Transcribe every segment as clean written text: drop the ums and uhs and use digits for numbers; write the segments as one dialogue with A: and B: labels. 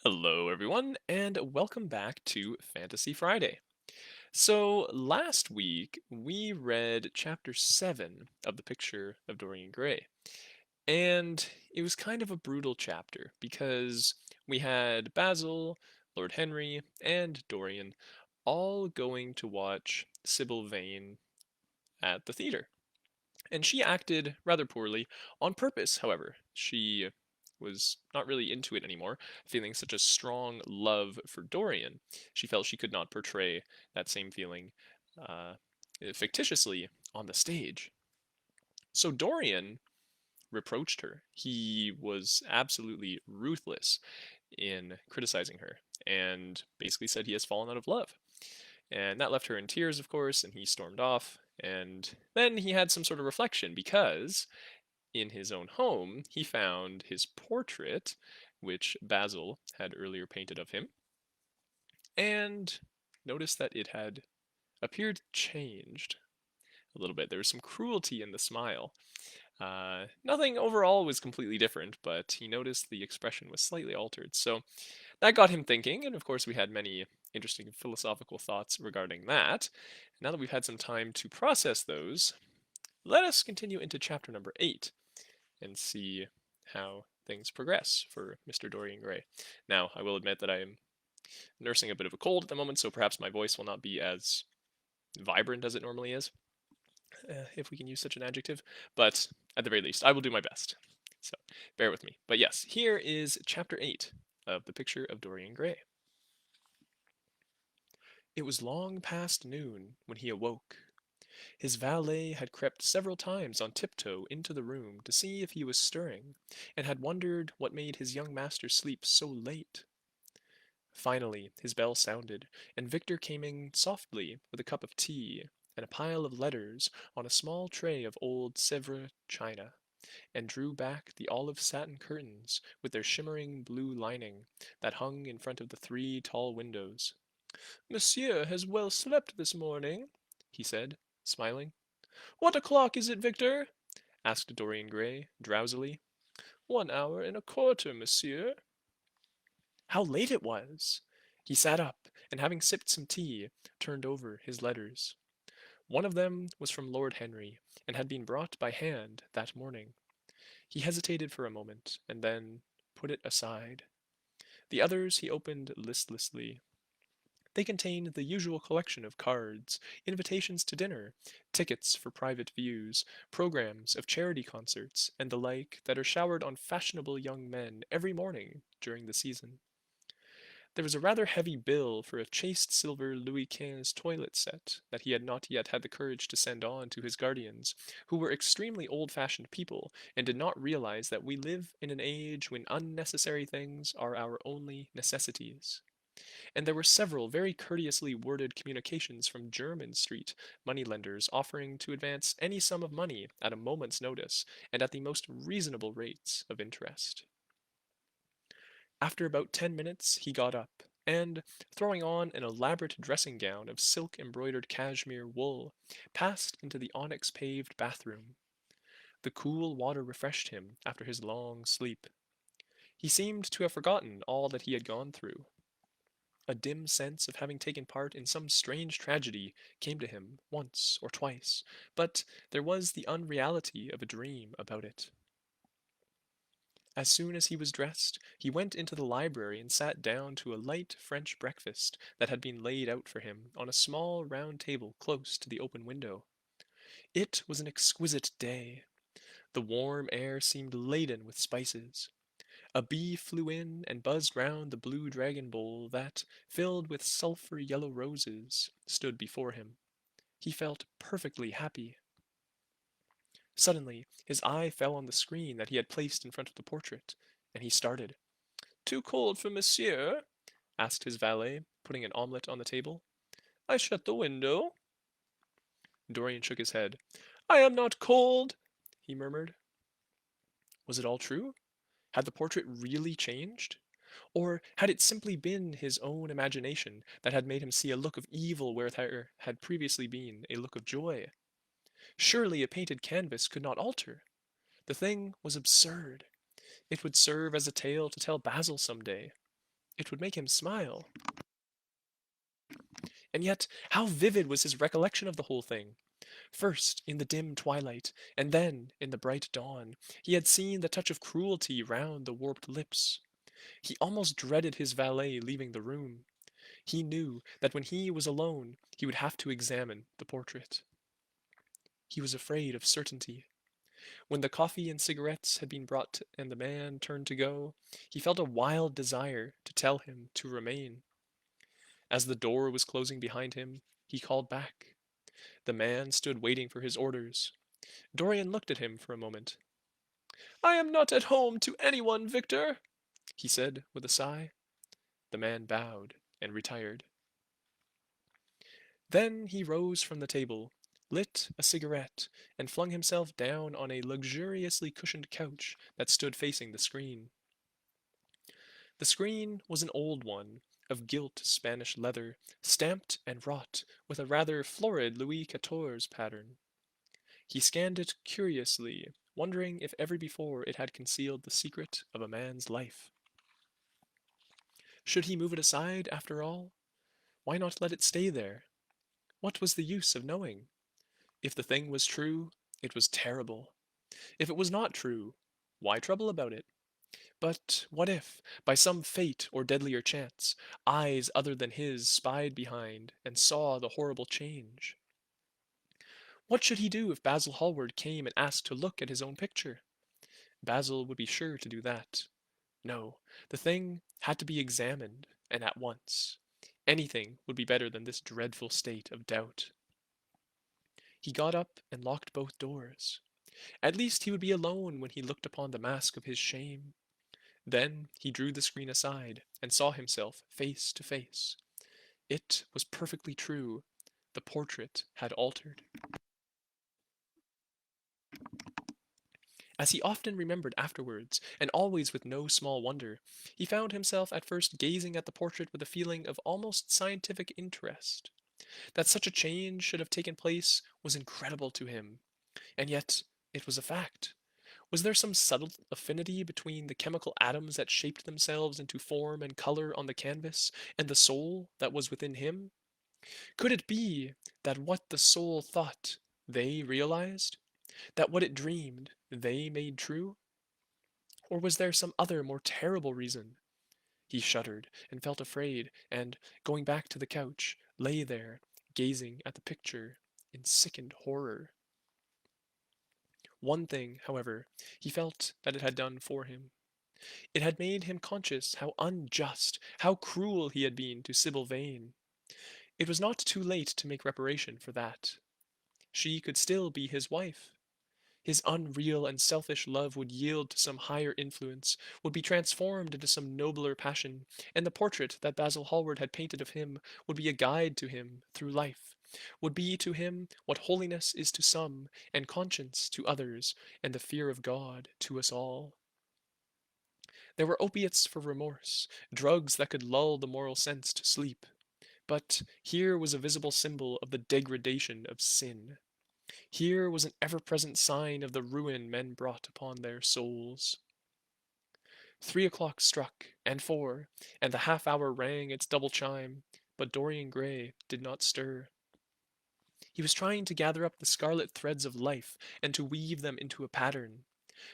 A: Hello, everyone, and welcome back to Fantasy Friday. So, last week we read chapter 7 of the Picture of Dorian Gray, and it was kind of a brutal chapter because we had Basil, Lord Henry, and Dorian all going to watch Sibyl Vane at the theater. And she acted rather poorly on purpose, however. She was not really into it anymore, feeling such a strong love for Dorian. She felt she could not portray that same feeling uh, fictitiously on the stage. So Dorian reproached her. He was absolutely ruthless in criticizing her and basically said he has fallen out of love. And that left her in tears, of course, and he stormed off. And then he had some sort of reflection because in his own home, he found his portrait, which Basil had earlier painted of him, and noticed that it had appeared changed a little bit. There was some cruelty in the smile. Nothing overall was completely different, but he noticed the expression was slightly altered. So that got him thinking, and of course, we had many interesting philosophical thoughts regarding that. Now that we've had some time to process those, let us continue into chapter number 8 and see how things progress for Mr. Dorian Gray. Now, I will admit that I am nursing a bit of a cold at the moment, so perhaps my voice will not be as vibrant as it normally is, if we can use such an adjective, but at the very least, I will do my best. So bear with me. But yes, here is chapter 8 of The Picture of Dorian Gray. It was long past noon when he awoke. His valet had crept several times on tiptoe into the room to see if he was stirring, and had wondered what made his young master sleep so late. Finally his bell sounded, and Victor came in softly with a cup of tea and a pile of letters on a small tray of old Sèvres china, and drew back the olive satin curtains with their shimmering blue lining that hung in front of the 3 tall windows. "Monsieur has well slept this morning," he said, smiling. "What o'clock is it, Victor?" asked Dorian Gray, drowsily. "1 hour and a quarter, monsieur." How late it was! He sat up, and having sipped some tea, turned over his letters. One of them was from Lord Henry, and had been brought by hand that morning. He hesitated for a moment, and then put it aside. The others he opened listlessly. They contained the usual collection of cards, invitations to dinner, tickets for private views, programs of charity concerts, and the like that are showered on fashionable young men every morning during the season. There was a rather heavy bill for a chased silver Louis XV toilet set that he had not yet had the courage to send on to his guardians, who were extremely old-fashioned people and did not realize that we live in an age when unnecessary things are our only necessities. And there were several very courteously worded communications from Jermyn Street moneylenders offering to advance any sum of money at a moment's notice and at the most reasonable rates of interest. After about 10 minutes he got up, and, throwing on an elaborate dressing gown of silk embroidered cashmere wool, passed into the onyx paved bathroom. The cool water refreshed him after his long sleep. He seemed to have forgotten all that he had gone through. A dim sense of having taken part in some strange tragedy came to him once or twice, but there was the unreality of a dream about it. As soon as he was dressed, he went into the library and sat down to a light French breakfast that had been laid out for him on a small round table close to the open window. It was an exquisite day. The warm air seemed laden with spices. A bee flew in and buzzed round the blue dragon bowl that, filled with sulphur yellow roses, stood before him. He felt perfectly happy. Suddenly his eye fell on the screen that he had placed in front of the portrait, and he started. "Too cold for monsieur?" asked his valet, putting an omelette on the table. "I shut the window." Dorian shook his head. "I am not cold," he murmured. Was it all true? Had the portrait really changed? Or had it simply been his own imagination that had made him see a look of evil where there had previously been a look of joy? Surely a painted canvas could not alter. The thing was absurd. It would serve as a tale to tell Basil some day. It would make him smile. And yet, how vivid was his recollection of the whole thing! First in the dim twilight, and then in the bright dawn, he had seen the touch of cruelty round the warped lips. He almost dreaded his valet leaving the room. He knew that when he was alone, he would have to examine the portrait. He was afraid of certainty. When the coffee and cigarettes had been brought and the man turned to go, he felt a wild desire to tell him to remain. As the door was closing behind him, he called back. The man stood waiting for his orders. Dorian looked at him for a moment. "I am not at home to anyone, Victor," he said with a sigh. The man bowed and retired. Then he rose from the table, lit a cigarette, and flung himself down on a luxuriously cushioned couch that stood facing the screen. The screen was an old one, of gilt Spanish leather, stamped and wrought with a rather florid Louis XIV pattern. He scanned it curiously, wondering if ever before it had concealed the secret of a man's life. Should he move it aside, after all? Why not let it stay there? What was the use of knowing? If the thing was true, it was terrible. If it was not true, why trouble about it? But what if, by some fate or deadlier chance, eyes other than his spied behind and saw the horrible change? What should he do if Basil Hallward came and asked to look at his own picture? Basil would be sure to do that. No, the thing had to be examined, and at once. Anything would be better than this dreadful state of doubt. He got up and locked both doors. At least he would be alone when he looked upon the mask of his shame. Then he drew the screen aside and saw himself face to face. It was perfectly true. The portrait had altered. As he often remembered afterwards, and always with no small wonder, he found himself at first gazing at the portrait with a feeling of almost scientific interest. That such a change should have taken place was incredible to him, and yet it was a fact. Was there some subtle affinity between the chemical atoms that shaped themselves into form and color on the canvas, and the soul that was within him? Could it be that what the soul thought, they realized? That what it dreamed, they made true? Or was there some other more terrible reason? He shuddered and felt afraid, and, going back to the couch, lay there, gazing at the picture in sickened horror. One thing, however, he felt that it had done for him. It had made him conscious how unjust, how cruel he had been to Sibyl Vane. It was not too late to make reparation for that. She could still be his wife. His unreal and selfish love would yield to some higher influence, would be transformed into some nobler passion, and the portrait that Basil Hallward had painted of him would be a guide to him through life, would be to him what holiness is to some, and conscience to others, and the fear of God to us all. There were opiates for remorse, drugs that could lull the moral sense to sleep. But here was a visible symbol of the degradation of sin. Here was an ever-present sign of the ruin men brought upon their souls. 3 o'clock struck, and 4, and the half-hour rang its double chime, but Dorian Gray did not stir. He was trying to gather up the scarlet threads of life and to weave them into a pattern,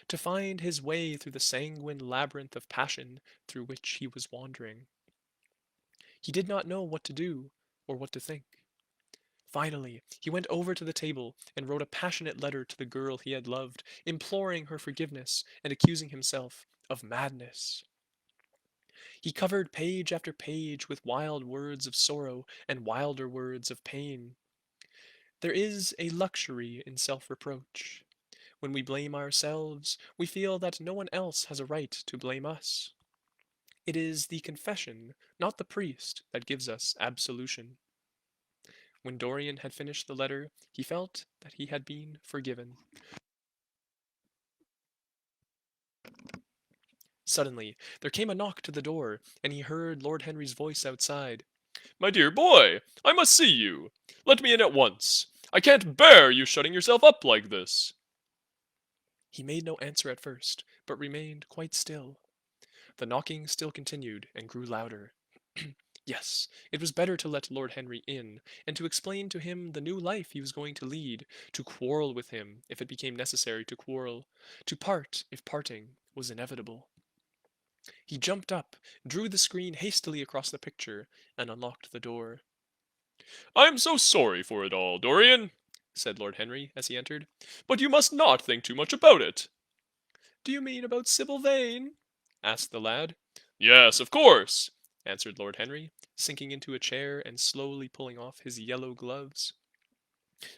A: to find his way through the sanguine labyrinth of passion through which he was wandering. He did not know what to do or what to think. Finally, he went over to the table and wrote a passionate letter to the girl he had loved, imploring her forgiveness and accusing himself of madness. He covered page after page with wild words of sorrow and wilder words of pain. There is a luxury in self-reproach. When we blame ourselves, we feel that no one else has a right to blame us. It is the confession, not the priest, that gives us absolution. When Dorian had finished the letter, he felt that he had been forgiven. Suddenly, there came a knock to the door, and he heard Lord Henry's voice outside. "My dear boy, I must see you. Let me in at once. I can't bear you shutting yourself up like this." He made no answer at first, but remained quite still. The knocking still continued, and grew louder. Yes, it was better to let Lord Henry in, and to explain to him the new life he was going to lead, to quarrel with him if it became necessary to quarrel, to part if parting was inevitable. He jumped up, drew the screen hastily across the picture, and unlocked the door. "I am so sorry for it all, Dorian," said Lord Henry as he entered, "but you must not think too much about it." "Do you mean about Sibyl Vane?" asked the lad. "Yes, of course," answered Lord Henry, sinking into a chair and slowly pulling off his yellow gloves.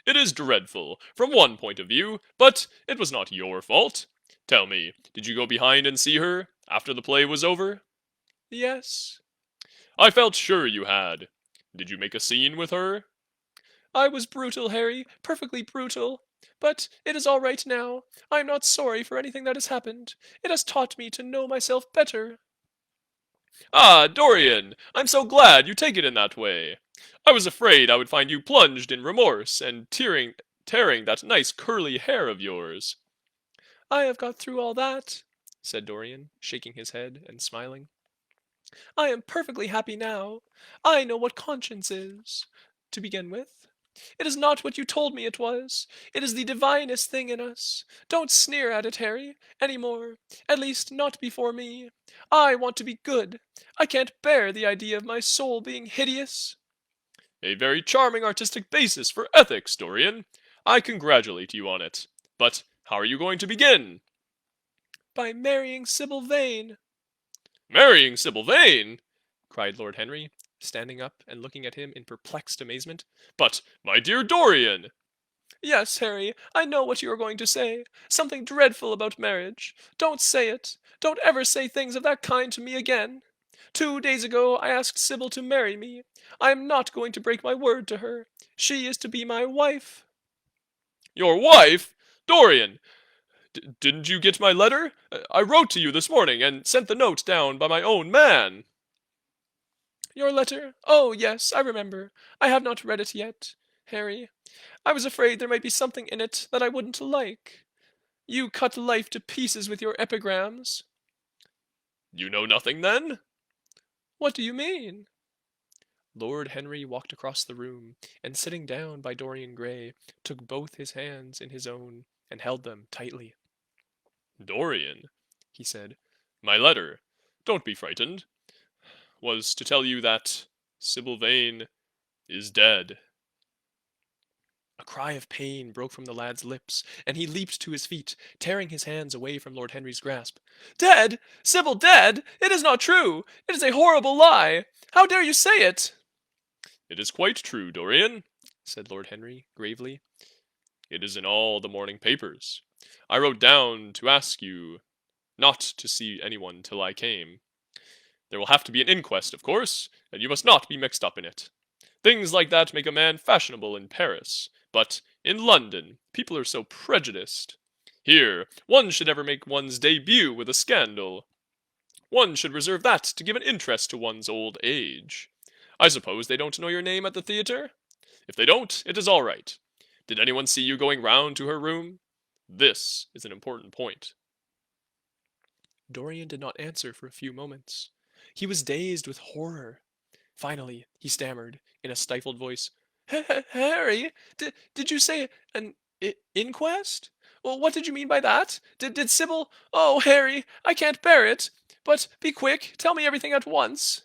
A: "It is dreadful, from one point of view, but it was not your fault. Tell me, did you go behind and see her, after the play was over?" "Yes." "I felt sure you had. Did you make a scene with her?" "I was brutal, Harry, perfectly brutal. But it is all right now. I am not sorry for anything that has happened. It has taught me to know myself better." "Ah, Dorian, I'm so glad you take it in that way. I was afraid I would find you plunged in remorse and tearing that nice curly hair of yours." "I have got through all that," said Dorian, shaking his head and smiling. "I am perfectly happy now. I know what conscience is, to begin with. It is not what you told me it was. It is the divinest thing in us. Don't sneer at it, Harry, any more. At least, not before me. I want to be good. I can't bear the idea of my soul being hideous."
B: "A very charming artistic basis for ethics, Dorian. I congratulate you on it. But how are you going to begin?"
A: "By marrying Sibyl Vane."
B: "Marrying Sibyl Vane!" cried Lord Henry, standing up and looking at him in perplexed amazement. "But, my dear Dorian!"
A: "Yes, Harry, I know what you are going to say. Something dreadful about marriage. Don't say it. Don't ever say things of that kind to me again. 2 days ago I asked Sibyl to marry me. I am not going to break my word to her. She is to be my wife."
B: "Your wife? Dorian, didn't you get my letter? I wrote to you this morning, and sent the note down by my own man."
A: "Your letter? Oh, yes, I remember. I have not read it yet, Harry. I was afraid there might be something in it that I wouldn't like. You cut life to pieces with your epigrams."
B: "You know nothing, then?"
A: "What do you mean?" Lord Henry walked across the room, and sitting down by Dorian Gray, took both his hands in his own, and held them tightly.
B: "Dorian," he said, "my letter, don't be frightened, was to tell you that Sibyl Vane is dead."
A: A cry of pain broke from the lad's lips, and he leaped to his feet, tearing his hands away from Lord Henry's grasp. "Dead! Sibyl dead! It is not true! It is a horrible lie! How dare you say it?"
B: "It is quite true, Dorian," said Lord Henry, gravely. "It is in all the morning papers. I wrote down to ask you not to see anyone till I came. There will have to be an inquest, of course, and you must not be mixed up in it. Things like that make a man fashionable in Paris, but in London people are so prejudiced. Here, one should never make one's debut with a scandal. One should reserve that to give an interest to one's old age. I suppose they don't know your name at the theatre? If they don't, it is all right. Did anyone see you going round to her room? This is an important point."
A: Dorian did not answer for a few moments. He was dazed with horror. Finally, he stammered, in a stifled voice, "Harry, did you say an inquest? Well, what did you mean by that? Did Sibyl? Oh, Harry, I can't bear it. But be quick, tell me everything at once."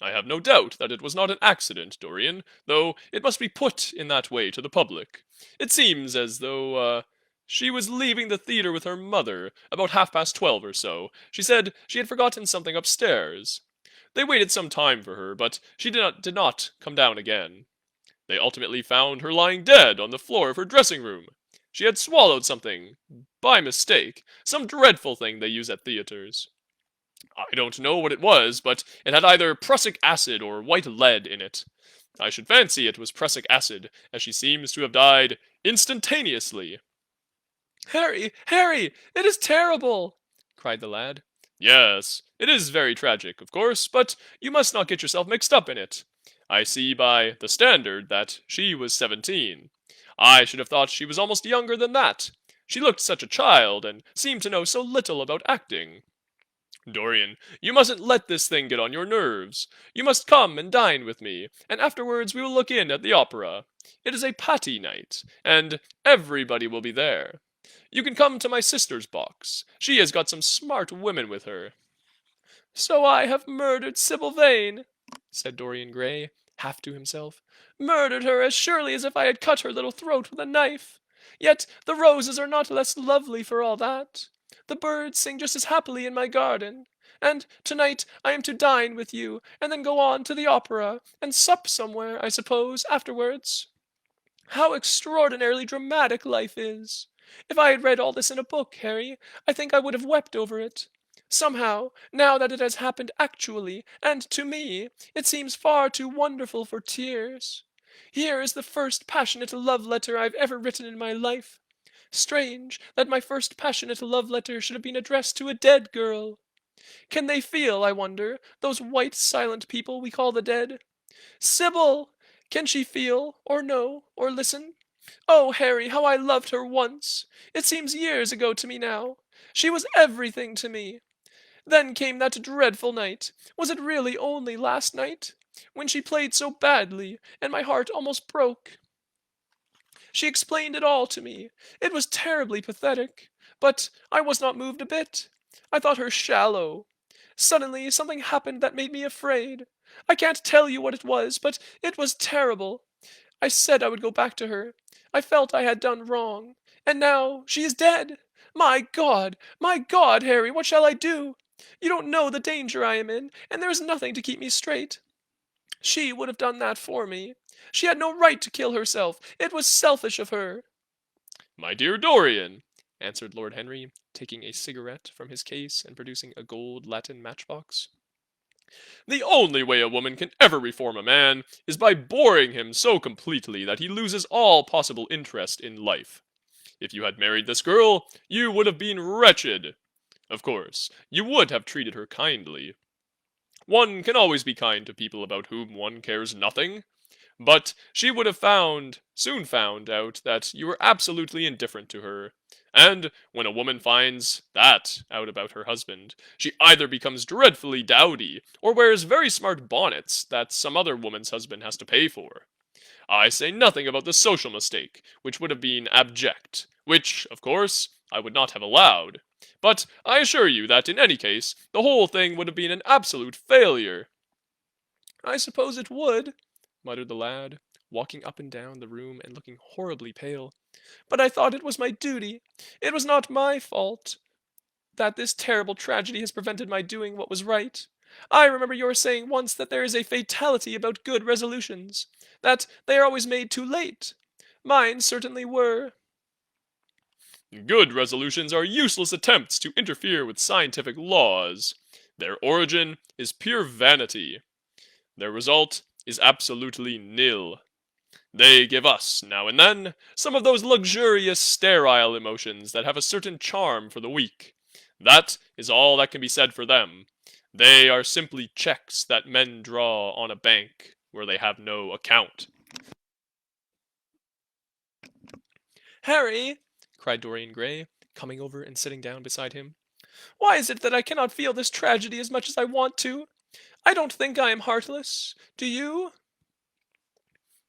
B: "I have no doubt that it was not an accident, Dorian, though it must be put in that way to the public. It seems as though, she was leaving the theatre with her mother, about 12:30 or so. She said she had forgotten something upstairs. They waited some time for her, but she did not come down again. They ultimately found her lying dead on the floor of her dressing room. She had swallowed something, by mistake, some dreadful thing they use at theatres. I don't know what it was, but it had either prussic acid or white lead in it. I should fancy it was prussic acid, as she seems to have died instantaneously."
A: "Harry, Harry, it is terrible!" cried the lad.
B: "Yes, it is very tragic, of course, but you must not get yourself mixed up in it. I see by the Standard that she was 17. I should have thought she was almost younger than that. She looked such a child, and seemed to know so little about acting. Dorian, you mustn't let this thing get on your nerves. You must come and dine with me, and afterwards we will look in at the opera. It is a patty night, and everybody will be there. You can come to my sister's box. She has got some smart women with her.
A: So I have murdered Sibyl Vane, said Dorian Gray, half to himself. Murdered her as surely as if I had cut her little throat with a knife. Yet the roses are not less lovely for all that. The birds sing just as happily in my garden. And tonight I am to dine with you, and then go on to the opera, and sup somewhere, I suppose, afterwards. How extraordinarily dramatic life is! If I had read all this in a book, Harry, I think I would have wept over it. Somehow, now that it has happened actually, and to me, it seems far too wonderful for tears. Here is the first passionate love letter I've ever written in my life. Strange that my first passionate love letter should have been addressed to a dead girl. Can they feel, I wonder, those white silent people we call the dead? Sibyl! Can she feel, or know, or listen? Oh, Harry, how I loved her once! It seems years ago to me now. She was everything to me. Then came that dreadful night. Was it really only last night? When she played so badly, and my heart almost broke. She explained it all to me. It was terribly pathetic, but I was not moved a bit. I thought her shallow. Suddenly something happened that made me afraid. I can't tell you what it was, but it was terrible. I said I would go back to her. I felt I had done wrong. And now she is dead. My God, Harry, what shall I do? You don't know the danger I am in, and there is nothing to keep me straight. She would have done that for me. She had no right to kill herself. It was selfish of her.
B: My dear Dorian, answered Lord Henry, taking a cigarette from his case and producing a gold Latin matchbox. The only way a woman can ever reform a man is by boring him so completely that he loses all possible interest in life. If you had married this girl, you would have been wretched. Of course, you would have treated her kindly. One can always be kind to people about whom one cares nothing. But she would have soon found out that you were absolutely indifferent to her. And when a woman finds that out about her husband, she either becomes dreadfully dowdy, or wears very smart bonnets that some other woman's husband has to pay for. I say nothing about the social mistake, which would have been abject, which, of course, I would not have allowed. But I assure you that in any case, the whole thing would have been an absolute failure.
A: I suppose it would, muttered the lad, walking up and down the room and looking horribly pale. But I thought it was my duty. It was not my fault that this terrible tragedy has prevented my doing what was right. I remember your saying once that there is a fatality about good resolutions, that they are always made too late. Mine certainly were.
B: Good resolutions are useless attempts to interfere with scientific laws. Their origin is pure vanity. Their result is absolutely nil. They give us, now and then, some of those luxurious, sterile emotions that have a certain charm for the weak. That is all that can be said for them. They are simply cheques that men draw on a bank where they have no account.
A: Harry, cried Dorian Gray, coming over and sitting down beside him, why is it that I cannot feel this tragedy as much as I want to? I don't think I am heartless. Do you?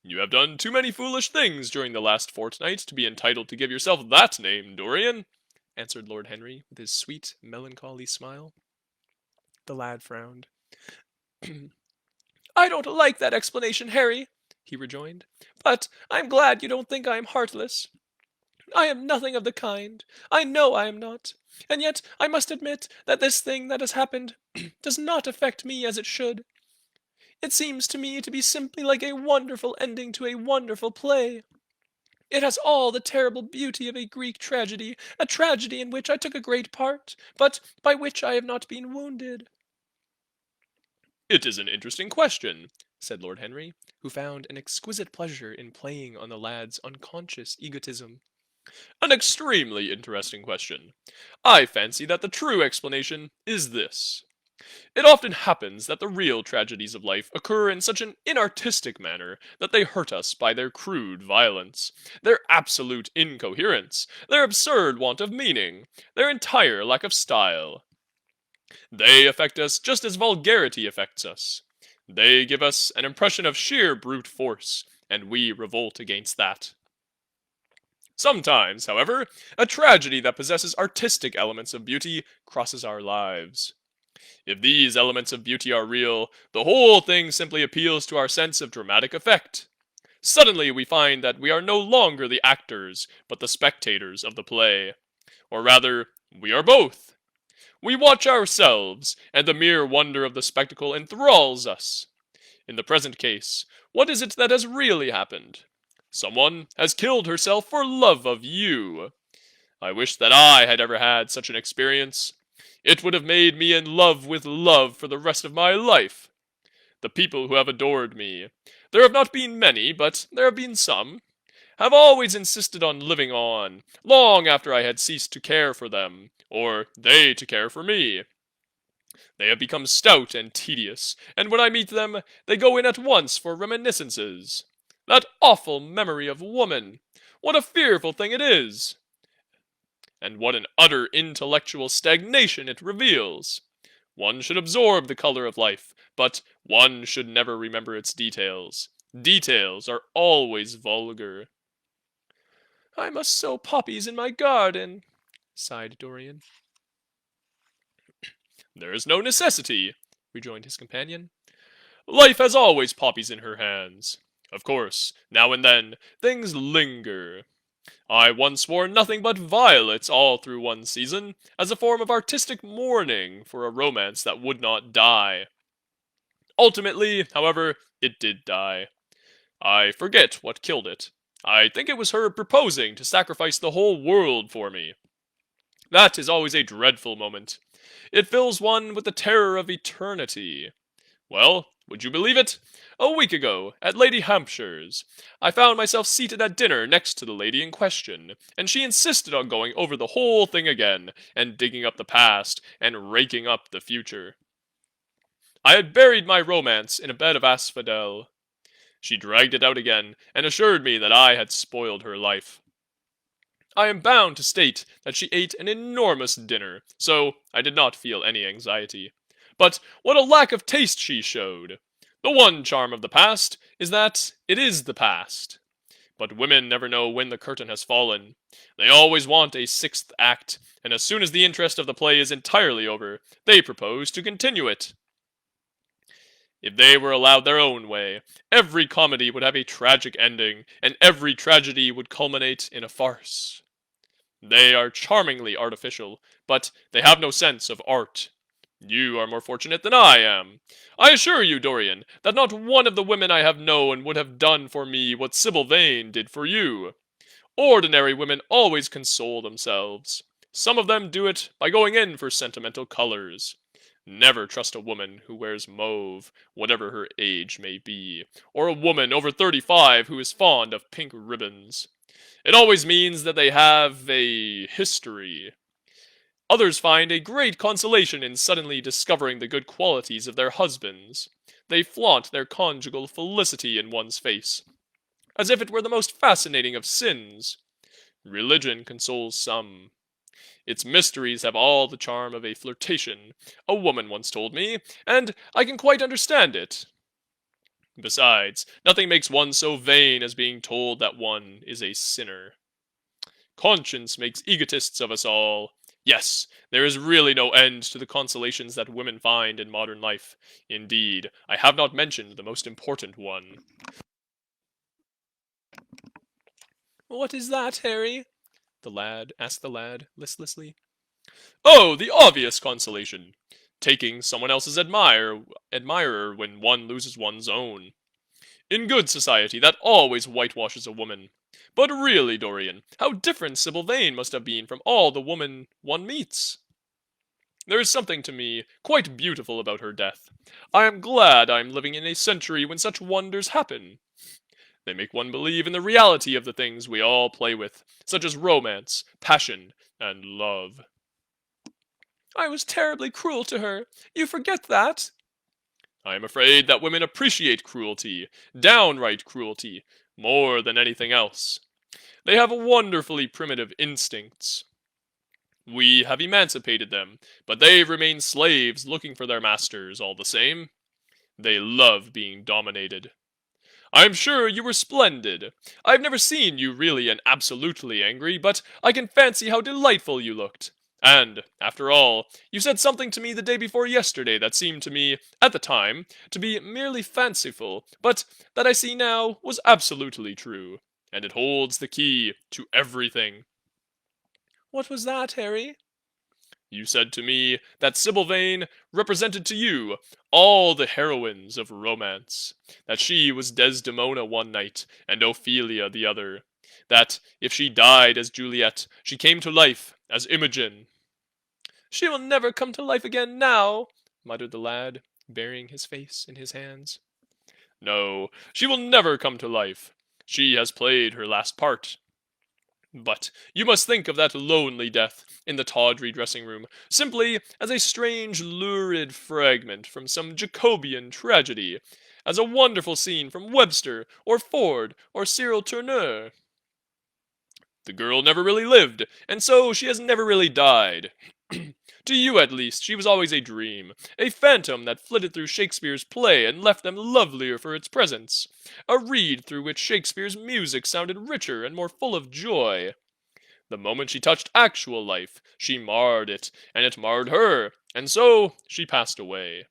B: You have done too many foolish things during the last fortnight to be entitled to give yourself that name, Dorian,
A: answered Lord Henry with his sweet, melancholy smile. The lad frowned. I don't like that explanation, Harry, he rejoined, but I'm glad you don't think I am heartless. I am nothing of the kind. I know I am not. And yet I must admit that this thing that has happened does not affect me as it should. It seems to me to be simply like a wonderful ending to a wonderful play. It has all the terrible beauty of a Greek tragedy, a tragedy in which I took a great part, but by which I have not been wounded.
B: It is an interesting question,
A: said Lord Henry, who found an exquisite pleasure in playing on the lad's unconscious egotism.
B: An extremely interesting question. I fancy that the true explanation is this. It often happens that the real tragedies of life occur in such an inartistic manner that they hurt us by their crude violence, their absolute incoherence, their absurd want of meaning, their entire lack of style. They affect us just as vulgarity affects us. They give us an impression of sheer brute force, and we revolt against that. Sometimes, however, a tragedy that possesses artistic elements of beauty crosses our lives. If these elements of beauty are real, the whole thing simply appeals to our sense of dramatic effect. Suddenly we find that we are no longer the actors, but the spectators of the play. Or rather, we are both. We watch ourselves, and the mere wonder of the spectacle enthralls us. In the present case, what is it that has really happened? Someone has killed herself for love of you. I wish that I had ever had such an experience. It would have made me in love with love for the rest of my life. The people who have adored me, there have not been many, but there have been some, have always insisted on living on, long after I had ceased to care for them, or they to care for me. They have become stout and tedious, and when I meet them, they go in at once for reminiscences. That awful memory of woman! What a fearful thing it is! And what an utter intellectual stagnation it reveals! One should absorb the color of life, but one should never remember its details. Details are always vulgar.
A: I must sow poppies in my garden, sighed Dorian.
B: There is no necessity, rejoined his companion. Life has always poppies in her hands. Of course, now and then, things linger. I once wore nothing but violets all through one season, as a form of artistic mourning for a romance that would not die. Ultimately, however, it did die. I forget what killed it. I think it was her proposing to sacrifice the whole world for me. That is always a dreadful moment. It fills one with the terror of eternity. Well, would you believe it? A week ago, at Lady Hampshire's, I found myself seated at dinner next to the lady in question, and she insisted on going over the whole thing again, and digging up the past, and raking up the future. I had buried my romance in a bed of asphodel. She dragged it out again, and assured me that I had spoiled her life. I am bound to state that she ate an enormous dinner, so I did not feel any anxiety. But what a lack of taste she showed! The one charm of the past is that it is the past. But women never know when the curtain has fallen. They always want a sixth act, and as soon as the interest of the play is entirely over, they propose to continue it. If they were allowed their own way, every comedy would have a tragic ending, and every tragedy would culminate in a farce. They are charmingly artificial, but they have no sense of art. You are more fortunate than I am. I assure you, Dorian, that not one of the women I have known would have done for me what Sibyl Vane did for you. Ordinary women always console themselves. Some of them do it by going in for sentimental colors. Never trust a woman who wears mauve, whatever her age may be, or a woman over 35 who is fond of pink ribbons. It always means that they have a history. Others find a great consolation in suddenly discovering the good qualities of their husbands. They flaunt their conjugal felicity in one's face, as if it were the most fascinating of sins. Religion consoles some. Its mysteries have all the charm of a flirtation, a woman once told me, and I can quite understand it. Besides, nothing makes one so vain as being told that one is a sinner. Conscience makes egotists of us all. Yes, there is really no end to the consolations that women find in modern life. Indeed, I have not mentioned the most important one.
A: What is that, Harry? Asked the lad listlessly.
B: Oh, the obvious consolation! Taking someone else's admirer when one loses one's own. In good society, that always whitewashes a woman. But really, Dorian, how different Sibyl Vane must have been from all the women one meets. There is something to me quite beautiful about her death. I am glad I am living in a century when such wonders happen. They make one believe in the reality of the things we all play with, such as romance, passion, and love.
A: I was terribly cruel to her. You forget that.
B: I am afraid that women appreciate cruelty, downright cruelty, more than anything else. They have wonderfully primitive instincts. We have emancipated them, but they remain slaves looking for their masters all the same. They love being dominated. I am sure you were splendid. I have never seen you really and absolutely angry, but I can fancy how delightful you looked. And, after all, you said something to me the day before yesterday that seemed to me, at the time, to be merely fanciful, but that I see now was absolutely true. And it holds the key to everything.
A: What was that, Harry?
B: You said to me that Sibyl Vane represented to you all the heroines of romance, that she was Desdemona one night and Ophelia the other, that if she died as Juliet, she came to life as Imogen.
A: She will never come to life again now, muttered the lad, burying his face in his hands.
B: No, she will never come to life. She has played her last part. But you must think of that lonely death in the tawdry dressing room simply as a strange, lurid fragment from some Jacobean tragedy, as a wonderful scene from Webster or Ford or Cyril Tourneur. The girl never really lived, and so she has never really died. To you, at least, she was always a dream, a phantom that flitted through Shakespeare's play and left them lovelier for its presence, a reed through which Shakespeare's music sounded richer and more full of joy. The moment she touched actual life, she marred it, and it marred her, and so she passed away.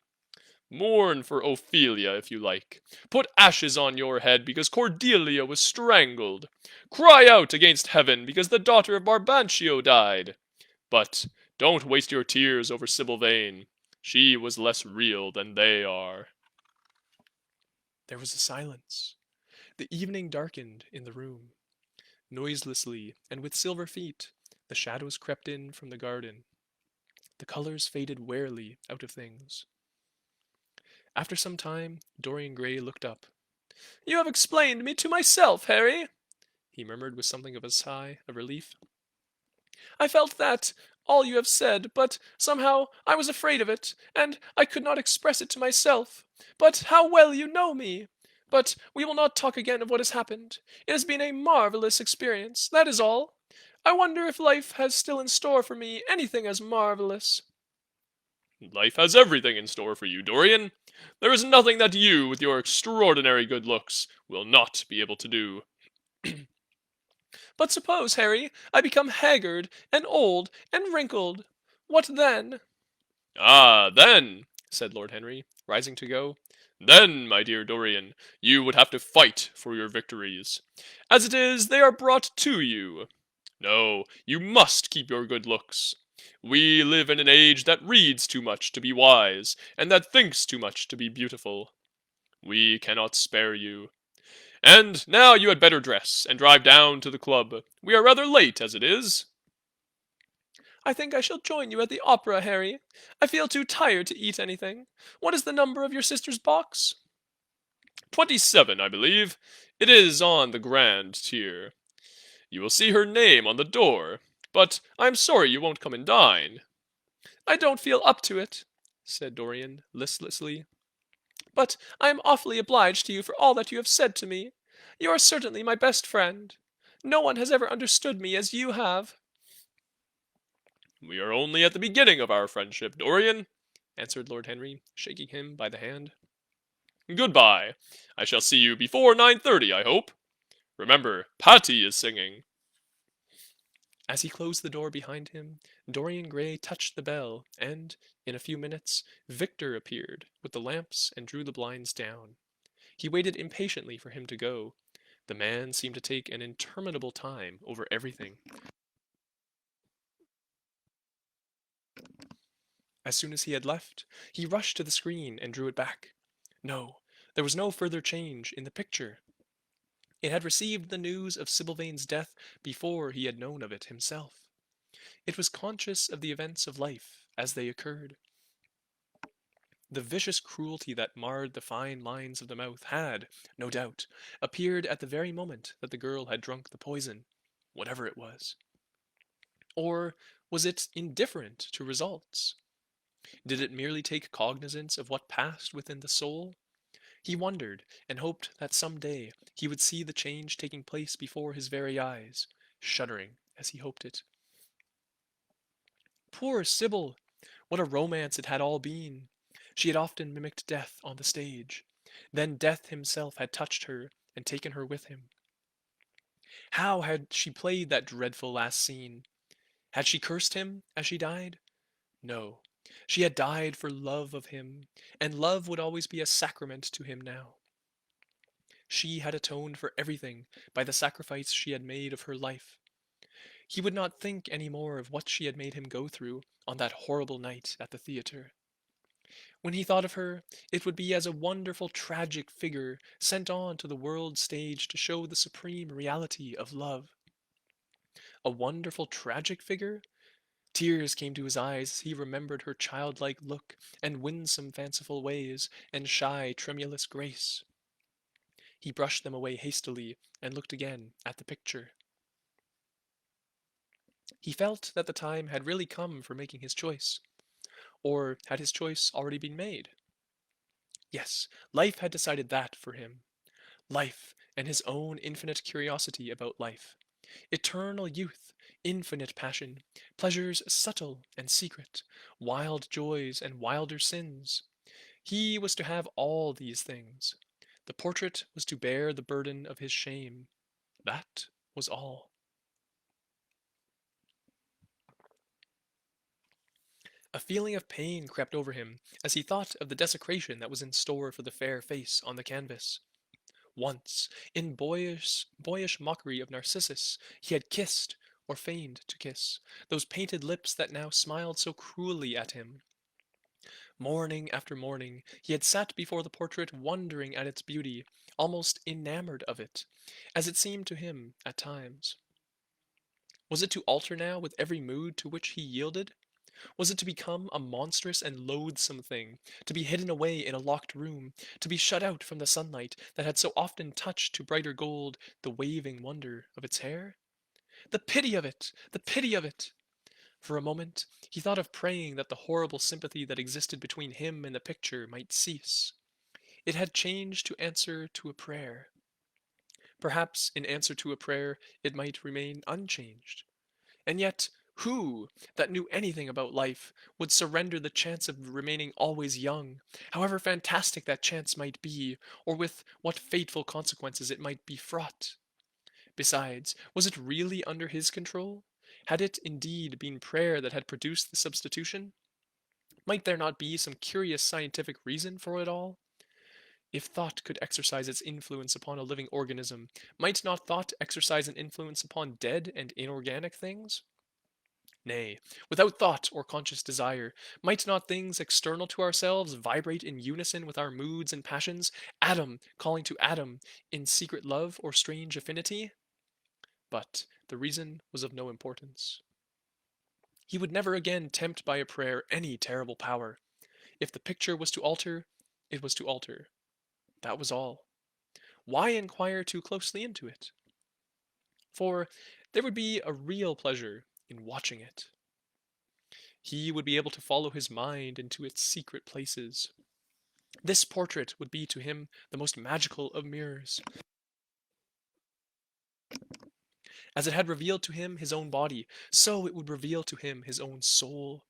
B: Mourn for Ophelia, if you like. Put ashes on your head because Cordelia was strangled. Cry out against heaven because the daughter of Brabantio died. But don't waste your tears over Sibyl Vane. She was less real than they are.
A: There was a silence. The evening darkened in the room. Noiselessly and with silver feet, the shadows crept in from the garden. The colors faded warily out of things. After some time, Dorian Gray looked up. You have explained me to myself, Harry, he murmured with something of a sigh of relief. I felt that, all you have said, but somehow I was afraid of it, and I could not express it to myself. But how well you know me! But we will not talk again of what has happened. It has been a marvelous experience, that is all. I wonder if life has still in store for me anything as marvelous.
B: Life has everything in store for you, Dorian. There is nothing that you, with your extraordinary good looks, will not be able to do.
A: But suppose, Harry, I become haggard and old and wrinkled. What then?
B: Ah, then, said Lord Henry, rising to go, then, my dear Dorian, you would have to fight for your victories. As it is, they are brought to you. No, you must keep your good looks. We live in an age that reads too much to be wise, and that thinks too much to be beautiful. We cannot spare you. And now you had better dress, and drive down to the club. We are rather late, as it is.
A: I think I shall join you at the opera, Harry. I feel too tired to eat anything. What is the number of your sister's box?
B: 27, I believe. It is on the grand tier. You will see her name on the door. But I am sorry you won't come and dine.
A: I don't feel up to it, said Dorian listlessly. But I am awfully obliged to you for all that you have said to me. You are certainly my best friend. No one has ever understood me as you have.
B: We are only at the beginning of our friendship, Dorian, answered Lord Henry, shaking him by the hand. Goodbye. I shall see you before 9:30, I hope. Remember, Patty is singing.
A: As he closed the door behind him, Dorian Gray touched the bell, and, in a few minutes, Victor appeared with the lamps and drew the blinds down. He waited impatiently for him to go. The man seemed to take an interminable time over everything. As soon as he had left, he rushed to the screen and drew it back. No, there was no further change in the picture. It had received the news of Sibyl Vane's death before he had known of it himself. It was conscious of the events of life as they occurred. The vicious cruelty that marred the fine lines of the mouth had, no doubt, appeared at the very moment that the girl had drunk the poison, whatever it was. Or was it indifferent to results? Did it merely take cognizance of what passed within the soul? He wondered and hoped that some day he would see the change taking place before his very eyes, shuddering as he hoped it. Poor Sibyl! What a romance it had all been! She had often mimicked death on the stage. Then death himself had touched her and taken her with him. How had she played that dreadful last scene? Had she cursed him as she died? No. She had died for love of him, and love would always be a sacrament to him now. She had atoned for everything by the sacrifice she had made of her life. He would not think any more of what she had made him go through on that horrible night at the theatre. When he thought of her, it would be as a wonderful tragic figure sent on to the world's stage to show the supreme reality of love. A wonderful tragic figure? Tears came to his eyes as he remembered her childlike look, and winsome fanciful ways, and shy tremulous grace. He brushed them away hastily, and looked again at the picture. He felt that the time had really come for making his choice. Or had his choice already been made? Yes, life had decided that for him. Life, and his own infinite curiosity about life. Eternal youth, infinite passion, pleasures subtle and secret, wild joys and wilder sins. He was to have all these things. The portrait was to bear the burden of his shame. That was all. A feeling of pain crept over him as he thought of the desecration that was in store for the fair face on the canvas. Once, in boyish mockery of Narcissus, he had kissed, or feigned to kiss, those painted lips that now smiled so cruelly at him. Morning after morning, he had sat before the portrait wondering at its beauty, almost enamored of it, as it seemed to him at times. Was it to alter now with every mood to which he yielded? Was it to become a monstrous and loathsome thing, to be hidden away in a locked room, to be shut out from the sunlight that had so often touched to brighter gold the waving wonder of its hair? The pity of it! The pity of it! For a moment he thought of praying that the horrible sympathy that existed between him and the picture might cease. It had changed to answer to a prayer. Perhaps in answer to a prayer it might remain unchanged. And yet, who, that knew anything about life, would surrender the chance of remaining always young, however fantastic that chance might be, or with what fateful consequences it might be fraught? Besides, was it really under his control? Had it indeed been prayer that had produced the substitution? Might there not be some curious scientific reason for it all? If thought could exercise its influence upon a living organism, might not thought exercise an influence upon dead and inorganic things? Nay, without thought or conscious desire, might not things external to ourselves vibrate in unison with our moods and passions, atom calling to atom in secret love or strange affinity? But the reason was of no importance. He would never again tempt by a prayer any terrible power. If the picture was to alter, it was to alter. That was all. Why inquire too closely into it? For there would be a real pleasure in watching it. He would be able to follow his mind into its secret places. This portrait would be to him the most magical of mirrors. As it had revealed to him his own body, so it would reveal to him his own soul.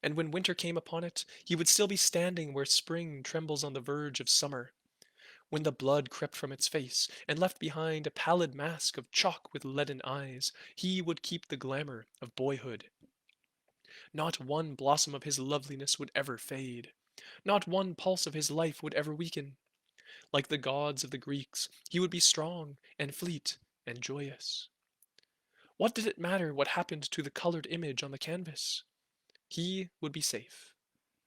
A: And when winter came upon it, he would still be standing where spring trembles on the verge of summer. When the blood crept from its face, and left behind a pallid mask of chalk with leaden eyes, he would keep the glamour of boyhood. Not one blossom of his loveliness would ever fade. Not one pulse of his life would ever weaken. Like the gods of the Greeks, he would be strong and fleet and joyous. What did it matter what happened to the colored image on the canvas? He would be safe.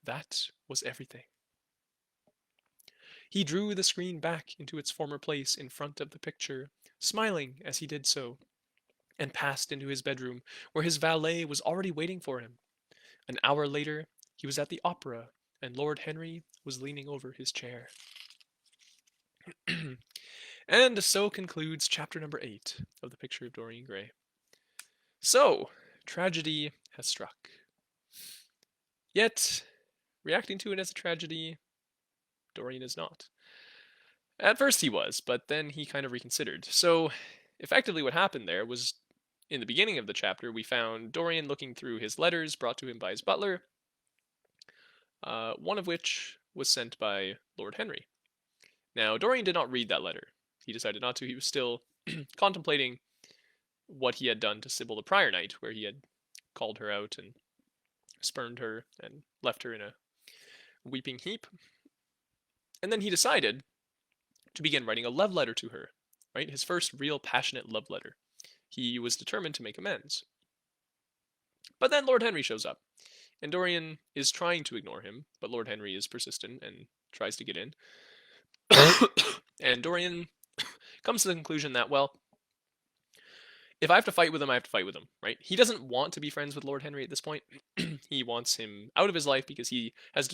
A: That was everything. He drew the screen back into its former place in front of the picture, smiling as he did so, and passed into his bedroom, where his valet was already waiting for him. An hour later, he was at the opera, and Lord Henry was leaning over his chair. And so concludes chapter number 8 of the Picture of Dorian Gray. So, tragedy has struck. Yet, reacting to it as a tragedy, Dorian is not. At first he was, but then he kind of reconsidered. So, effectively what happened there was
B: in the beginning of the chapter, we found Dorian looking through his letters brought to him by his butler, one of which was sent by Lord Henry. Now, Dorian did not read that letter. He decided not to. He was still contemplating what he had done to Sibyl the prior night, where he had called her out and spurned her and left her in a weeping heap. And then he decided to begin writing a love letter to her, right? His first real passionate love letter. He was determined to make amends. But then Lord Henry shows up, and Dorian is trying to ignore him, but Lord Henry is persistent and tries to get in. And Dorian comes to the conclusion that, well, if I have to fight with him, I have to fight with him, right? He doesn't want to be friends with Lord Henry at this point. He wants him out of his life because he has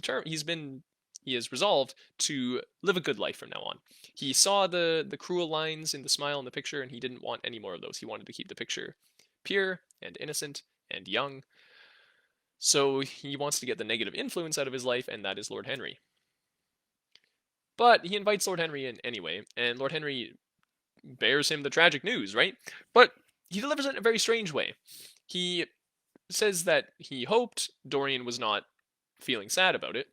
B: resolved to live a good life from now on. He saw the cruel lines in the smile in the picture, and he didn't want any more of those. He wanted to keep the picture pure and innocent and young. So he wants to get the negative influence out of his life, and that is Lord Henry. But he invites Lord Henry in anyway, and Lord Henry bears him the tragic news, right? But he delivers it in a very strange way. He says that he hoped Dorian was not feeling sad about it.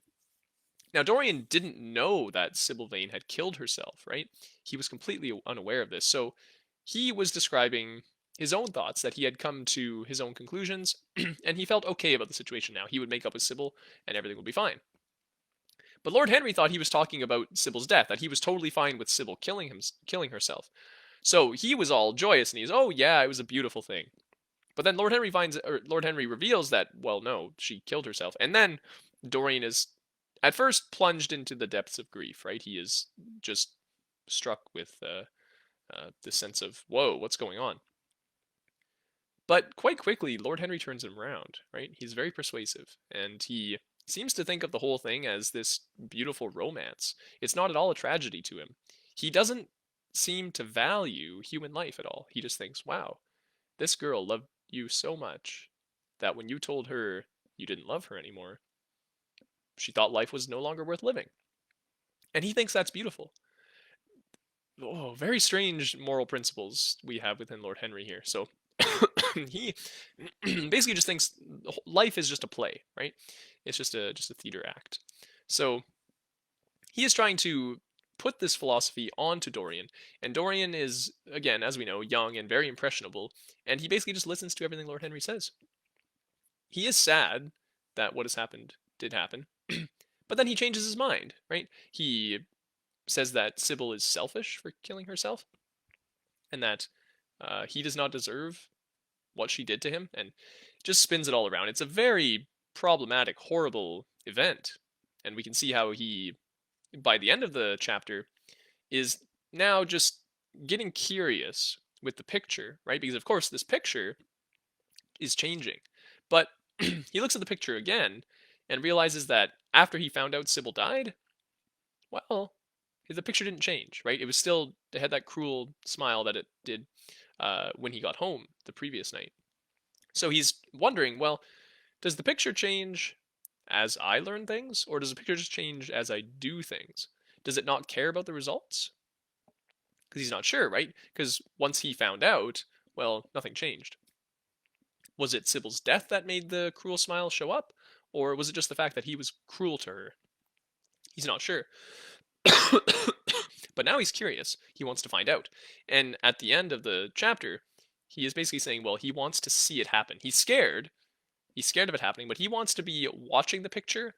B: Now, Dorian didn't know that Sibyl Vane had killed herself, right? He was completely unaware of this. So he was describing his own thoughts, that he had come to his own conclusions, and he felt okay about the situation now. He would make up with Sibyl, and everything would be fine. But Lord Henry thought he was talking about Sibyl's death, that he was totally fine with Sibyl killing herself. So he was all joyous, and he's, oh yeah, it was a beautiful thing. But then Lord Henry reveals that, well, no, she killed herself. And then Dorian is at first plunged into the depths of grief, right? He is just struck with the sense of, whoa, what's going on? But quite quickly, Lord Henry turns him around, right? He's very persuasive, and he seems to think of the whole thing as this beautiful romance. It's not at all a tragedy to him. He doesn't seem to value human life at all. He just thinks, wow, this girl loved you so much that when you told her you didn't love her anymore, she thought life was no longer worth living. And he thinks that's beautiful. Oh, very strange moral principles we have within Lord Henry here. So he basically just thinks life is just a play, right? It's just a theater act. So he is trying to put this philosophy onto Dorian, and Dorian is, again, as we know, young and very impressionable, and he basically just listens to everything Lord Henry says. He is sad that what has happened did happen, but then he changes his mind, right? He says that Sibyl is selfish for killing herself, and that he does not deserve what she did to him, and just spins it all around. It's a very problematic, horrible event, and we can see how he, by the end of the chapter, is now just getting curious with the picture, right? Because of course this picture is changing, but he looks at the picture again and realizes that after he found out Sibyl died, well, the picture didn't change, right? It was still, it had that cruel smile that it did when he got home the previous night. So he's wondering, well, does the picture change as I learn things, or does the picture just change as I do things? Does it not care about the results? Because he's not sure, right? Because once he found out, well, nothing changed. Was it Sibyl's death that made the cruel smile show up, or was it just the fact that he was cruel to her? He's not sure. But now he's curious. He wants to find out. And at the end of the chapter, he is basically saying, well, he wants to see it happen. He's scared. He's scared of it happening, but he wants to be watching the picture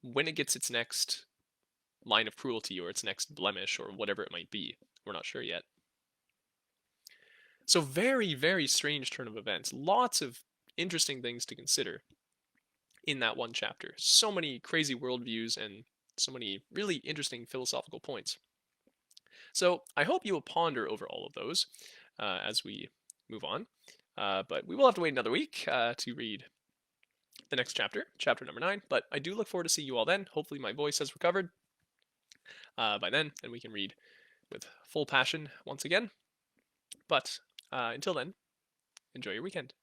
B: when it gets its next line of cruelty or its next blemish or whatever it might be. We're not sure yet. So very, very strange turn of events. Lots of interesting things to consider in that one chapter. So many crazy worldviews and so many really interesting philosophical points. So I hope you will ponder over all of those as we move on. But we will have to wait another week to read the next chapter, chapter number 9. But I do look forward to seeing you all then. Hopefully my voice has recovered by then, and we can read with full passion once again. But until then, enjoy your weekend.